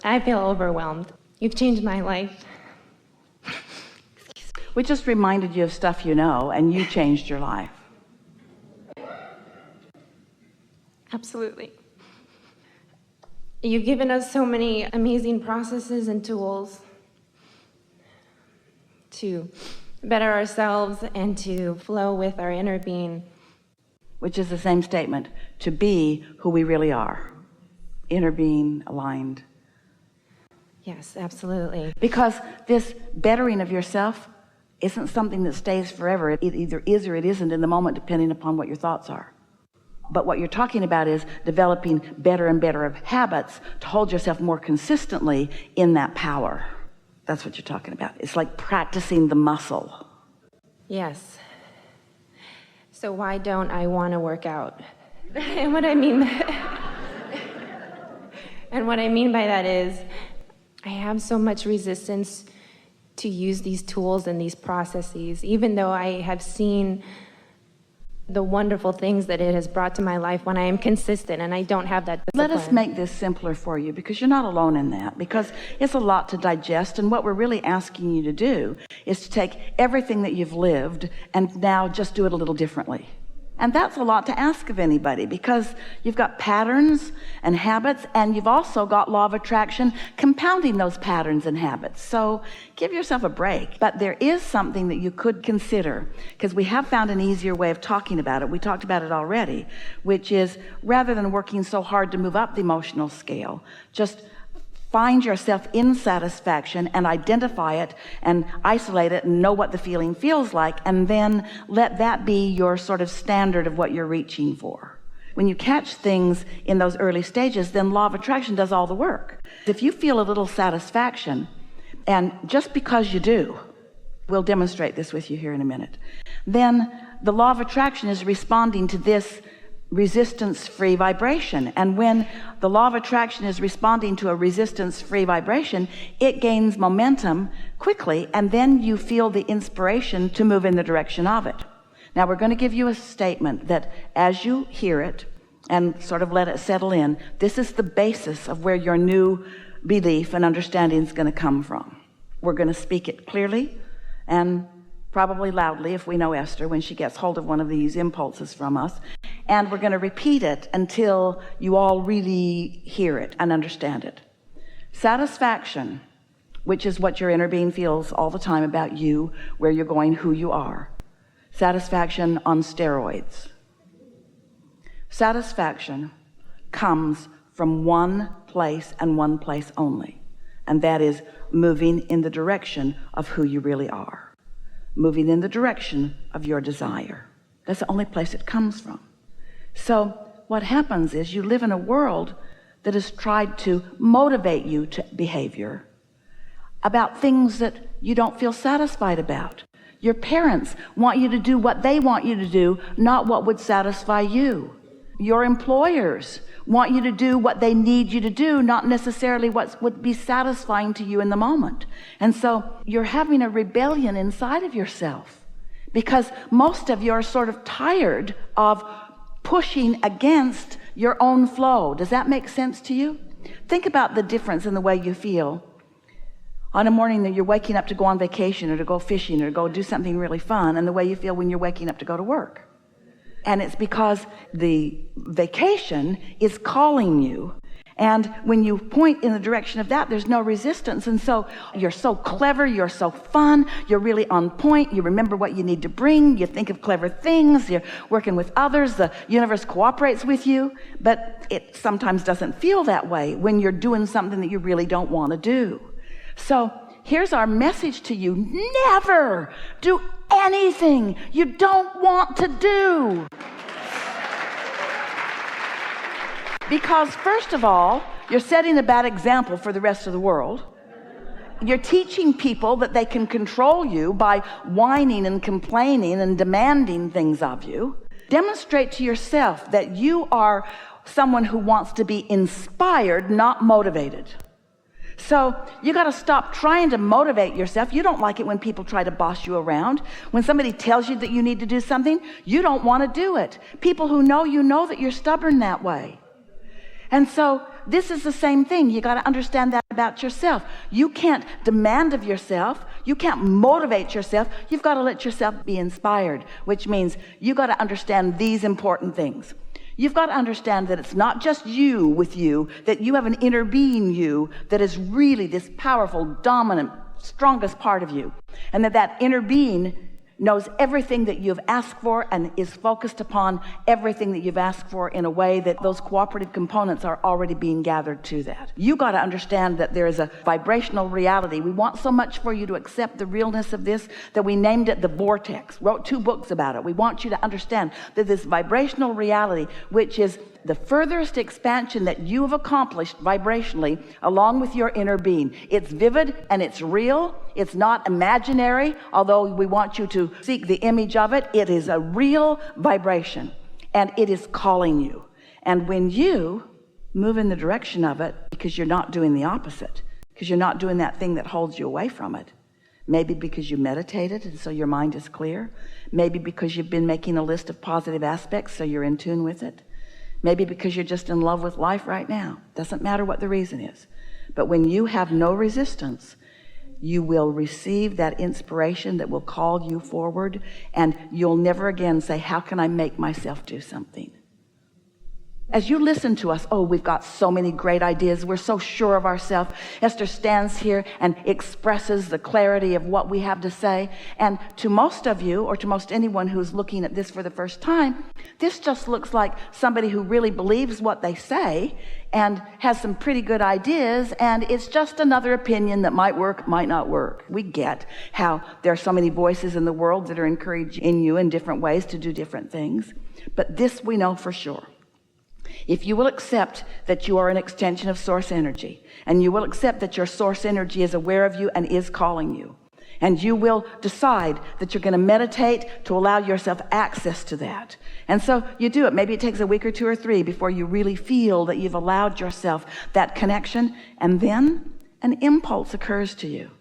I feel overwhelmed. You've changed my life. We just reminded you of stuff you know, and you changed your life. Absolutely. You've given us so many amazing processes and tools to better ourselves and to flow with our inner being. Which is the same statement, to be who we really are. Inner being, aligned. Yes, absolutely. Because this bettering of yourself isn't something that stays forever. It either is or it isn't in the moment, depending upon what your thoughts are. But what you're talking about is developing better and better of habits to hold yourself more consistently in that power. That's what you're talking about. It's like practicing the muscle. Yes. So why don't I want to work out? And what I mean by that is I have so much resistance to use these tools and these processes, even though I have seen the wonderful things that it has brought to my life when I am consistent and I don't have that discipline. Let us make this simpler for you, because you're not alone in that, because it's a lot to digest, and what we're really asking you to do is to take everything that you've lived and now just do it a little differently. And that's a lot to ask of anybody, because you've got patterns and habits, and you've also got law of attraction compounding those patterns and habits. So give yourself a break. But there is something that you could consider, because we have found an easier way of talking about it. We talked about it already, which is, rather than working so hard to move up the emotional scale, just find yourself in satisfaction and identify it and isolate it and know what the feeling feels like, and then let that be your sort of standard of what you're reaching for. When you catch things in those early stages, then law of attraction does all the work. If you feel a little satisfaction, and just because you do, we'll demonstrate this with you here in a minute, then the law of attraction is responding to this resistance-free vibration. And when the law of attraction is responding to a resistance-free vibration, it gains momentum quickly, and then you feel the inspiration to move in the direction of it. Now we're going to give you a statement that, as you hear it and sort of let it settle in, this is the basis of where your new belief and understanding is going to come from. We're going to speak it clearly and probably loudly, if we know Esther, when she gets hold of one of these impulses from us. And we're going to repeat it until you all really hear it and understand it. Satisfaction, which is what your inner being feels all the time about you, where you're going, who you are. Satisfaction on steroids. Satisfaction comes from one place and one place only, and that is moving in the direction of who you really are. Moving in the direction of your desire. That's the only place it comes from. So what happens is you live in a world that has tried to motivate you to behavior about things that you don't feel satisfied about. Your parents want you to do what they want you to do, not what would satisfy you. Your employers want you to do what they need you to do, not necessarily what would be satisfying to you in the moment. And so you're having a rebellion inside of yourself, because most of you are sort of tired of pushing against your own flow. Does that make sense to you? Think about the difference in the way you feel on a morning that you're waking up to go on vacation or to go fishing or to go do something really fun, and the way you feel when you're waking up to go to work. And it's because the vacation is calling you. And when you point in the direction of that, there's no resistance. And so you're so clever, you're so fun, you're really on point, you remember what you need to bring, you think of clever things, you're working with others, the universe cooperates with you. But it sometimes doesn't feel that way when you're doing something that you really don't want to do. So here's our message to you: never do anything you don't want to do. Because first of all, you're setting a bad example for the rest of the world. You're teaching people that they can control you by whining and complaining and demanding things of you. Demonstrate to yourself that you are someone who wants to be inspired, not motivated. So you got to stop trying to motivate yourself. You don't like it when people try to boss you around. When somebody tells you that you need to do something, you don't want to do it. People who know you know that you're stubborn that way. And so this is the same thing. You got to understand that about yourself. You can't demand of yourself. You can't motivate yourself. You've got to let yourself be inspired, which means you got to understand these important things. You've got to understand that it's not just you with you, that you have an inner being you that is really this powerful, dominant, strongest part of you, and that inner being knows everything that you've asked for and is focused upon everything that you've asked for in a way that those cooperative components are already being gathered to that. You got to understand that there is a vibrational reality. We want so much for you to accept the realness of this that we named it the vortex, wrote 2 books about it. We want you to understand that this vibrational reality, which is the furthest expansion that you have accomplished vibrationally along with your inner being. It's vivid and it's real. It's not imaginary, although we want you to seek the image of it. It is a real vibration, and it is calling you. And when you move in the direction of it, because you're not doing the opposite, because you're not doing that thing that holds you away from it, maybe because you meditated and so your mind is clear, maybe because you've been making a list of positive aspects so you're in tune with it, maybe because you're just in love with life right now. Doesn't matter what the reason is. But when you have no resistance, you will receive that inspiration that will call you forward, and you'll never again say, how can I make myself do something? As you listen to us, oh, we've got so many great ideas. We're so sure of ourselves. Esther stands here and expresses the clarity of what we have to say. And to most of you, or to most anyone who's looking at this for the first time, this just looks like somebody who really believes what they say and has some pretty good ideas, and it's just another opinion that might work, might not work. We get how there are so many voices in the world that are encouraging you in different ways to do different things. But this we know for sure. If you will accept that you are an extension of source energy, and you will accept that your source energy is aware of you and is calling you, and you will decide that you're going to meditate to allow yourself access to that. And so you do it. Maybe it takes a week or 2 or 3 before you really feel that you've allowed yourself that connection, and then an impulse occurs to you.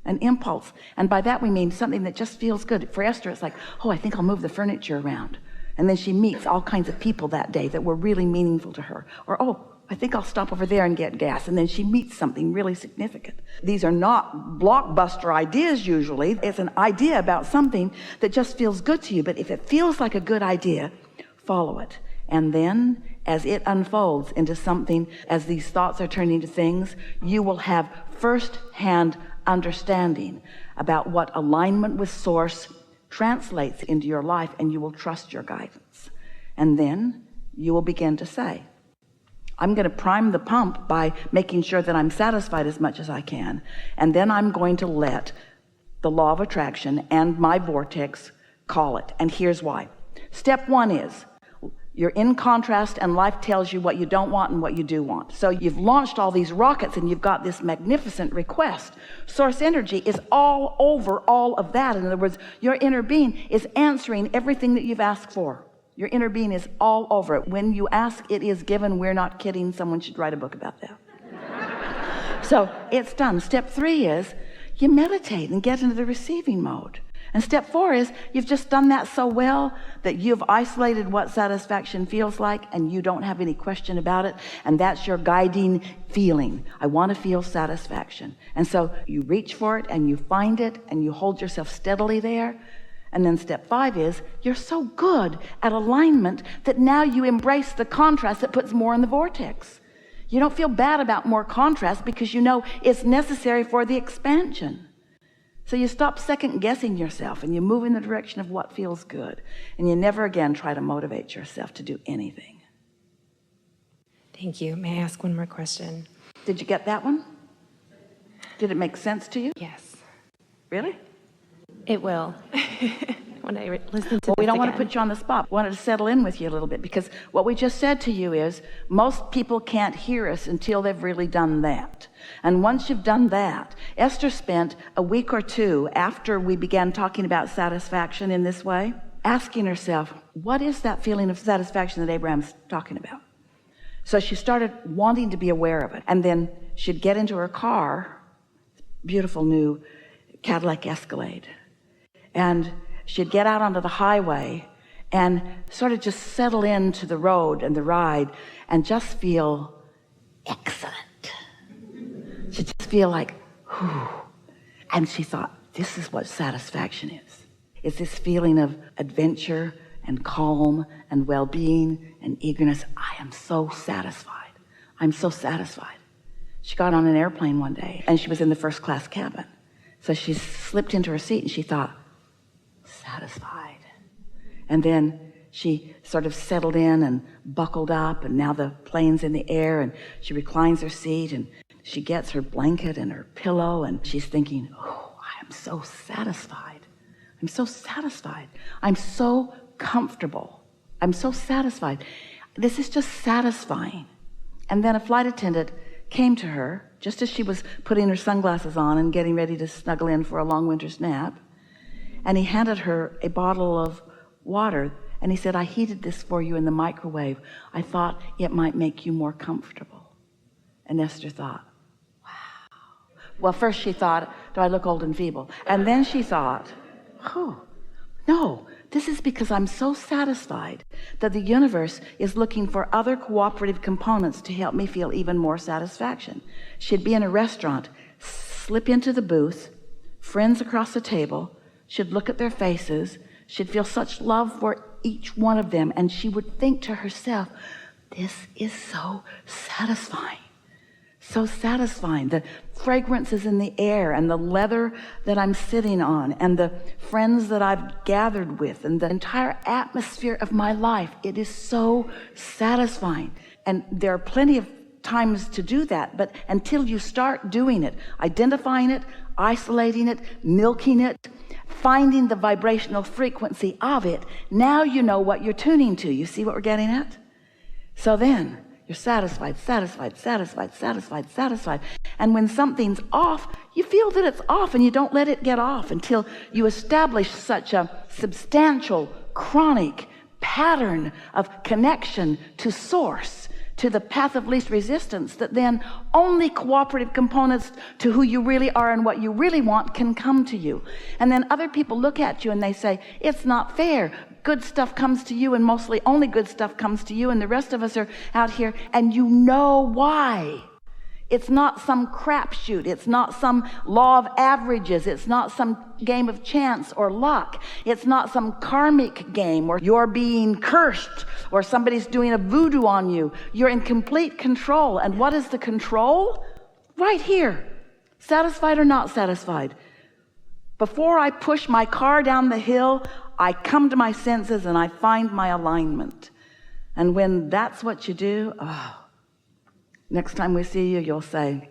An impulse. And by that we mean something that just feels good. For Esther, it's like, oh, I think I'll move the furniture around. And then she meets all kinds of people that day that were really meaningful to her. Or, oh, I think I'll stop over there and get gas. And then she meets something really significant. These are not blockbuster ideas usually. It's an idea about something that just feels good to you. But if it feels like a good idea, follow it. And then as it unfolds into something, as these thoughts are turning into things, you will have first-hand understanding about what alignment with source translates into your life, and you will trust your guidance. And then you will begin to say, I'm going to prime the pump by making sure that I'm satisfied as much as I can, and then I'm going to let the law of attraction and my vortex call it. And here's why. Step 1 is you're in contrast, and life tells you what you don't want and what you do want. So you've launched all these rockets and you've got this magnificent request. Source energy is all over all of that. In other words, your inner being is answering everything that you've asked for. Your inner being is all over it. When you ask, it is given. We're not kidding. Someone should write a book about that. So it's done. Step 3 is you meditate and get into the receiving mode. And step 4 is you've just done that so well that you've isolated what satisfaction feels like, and you don't have any question about it. And that's your guiding feeling. I want to feel satisfaction. And so you reach for it and you find it and you hold yourself steadily there. And then step 5 is you're so good at alignment that now you embrace the contrast that puts more in the vortex. You don't feel bad about more contrast because you know it's necessary for the expansion. So you stop second guessing yourself and you move in the direction of what feels good. And you never again try to motivate yourself to do anything. Thank you. May I ask one more question? Did you get that one? Did it make sense to you? Yes. Really? It will. When I listen to Well, we this don't want to again. put you on the spot. We wanted to settle in with you a little bit, because what we just said to you is most people can't hear us until they've really done that. And once you've done that, Esther spent a week or 2 after we began talking about satisfaction in this way, asking herself, what is that feeling of satisfaction that Abraham's talking about? So she started wanting to be aware of it. And then she'd get into her car, beautiful new Cadillac Escalade, and she'd get out onto the highway and sort of just settle into the road and the ride and just feel excellent. She'd just feel like, whew. And she thought, this is what satisfaction is. It's this feeling of adventure and calm and well-being and eagerness. I am so satisfied. I'm so satisfied. She got on an airplane one day and she was in the first class cabin. So she slipped into her seat and she thought, satisfied. And then she sort of settled in and buckled up, and now the plane's in the air, and she reclines her seat and she gets her blanket and her pillow, and she's thinking, oh, I am so satisfied. I'm so satisfied. I'm so comfortable. I'm so satisfied. This is just satisfying. And then a flight attendant came to her just as she was putting her sunglasses on and getting ready to snuggle in for a long winter's nap. And he handed her a bottle of water, and he said, I heated this for you in the microwave. I thought it might make you more comfortable. And Esther thought, wow. Well, first she thought, do I look old and feeble? And then she thought, oh, no, this is because I'm so satisfied that the universe is looking for other cooperative components to help me feel even more satisfaction. She'd be in a restaurant, slip into the booth, friends across the table, she'd look at their faces, she'd feel such love for each one of them, and she would think to herself, this is so satisfying. So satisfying. The fragrances in the air and the leather that I'm sitting on and the friends that I've gathered with and the entire atmosphere of my life, it is so satisfying. And there are plenty of times to do that, but until you start doing it, identifying it, isolating it, milking it, finding the vibrational frequency of it, now you know what you're tuning to. You see what we're getting at? So then you're satisfied, satisfied, satisfied, satisfied, satisfied. And when something's off, you feel that it's off, and you don't let it get off until you establish such a substantial, chronic pattern of connection to source, to the path of least resistance, that then only cooperative components to who you really are and what you really want can come to you. And then other people look at you and they say, it's not fair. Good stuff comes to you, and mostly only good stuff comes to you, and the rest of us are out here, and you know why. It's not some crapshoot. It's not some law of averages. It's not some game of chance or luck. It's not some karmic game where you're being cursed or somebody's doing a voodoo on you. You're in complete control. And what is the control? Right here. Satisfied or not satisfied. Before I push my car down the hill, I come to my senses and I find my alignment. And when that's what you do, next time we see you, you'll say,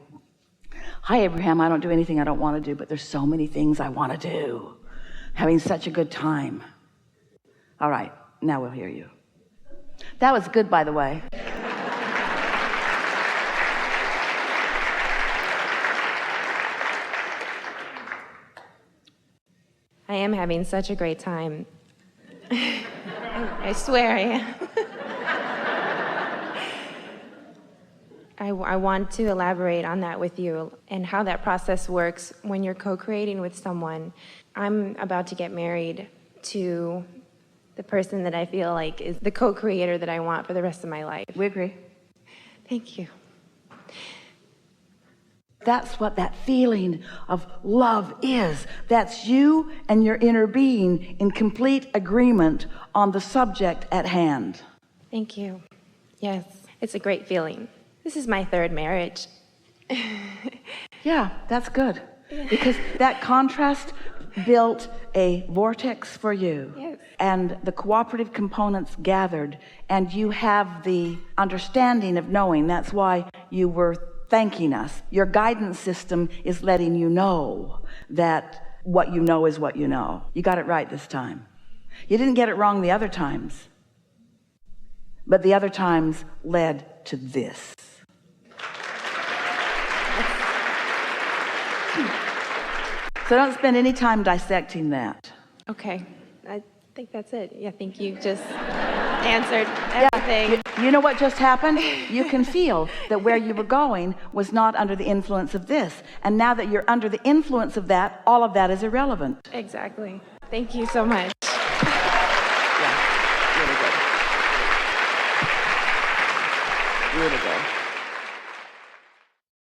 hi, Abraham, I don't do anything I don't want to do, but there's so many things I want to do. Having such a good time. All right, now we'll hear you. That was good, by the way. I am having such a great time. I swear I am. I want to elaborate on that with you and how that process works when you're co-creating with someone. I'm about to get married to the person that I feel like is the co-creator that I want for the rest of my life. We agree. Thank you. That's what that feeling of love is. That's you and your inner being in complete agreement on the subject at hand. Thank you. Yes, it's a great feeling. This is my third marriage. Yeah, that's good. Because that contrast built a vortex for you. Yes. And the cooperative components gathered, and you have the understanding of knowing. That's why you were thanking us. Your guidance system is letting you know that what you know is what you know. You got it right this time. You didn't get it wrong the other times, but the other times led to this. So don't spend any time dissecting that. Okay, I think that's it. I think you just answered everything. You know what just happened? You can feel that where you were going was not under the influence of this. And now that you're under the influence of that, all of that is irrelevant. Exactly. Thank you so much. Yeah, really good. Really good.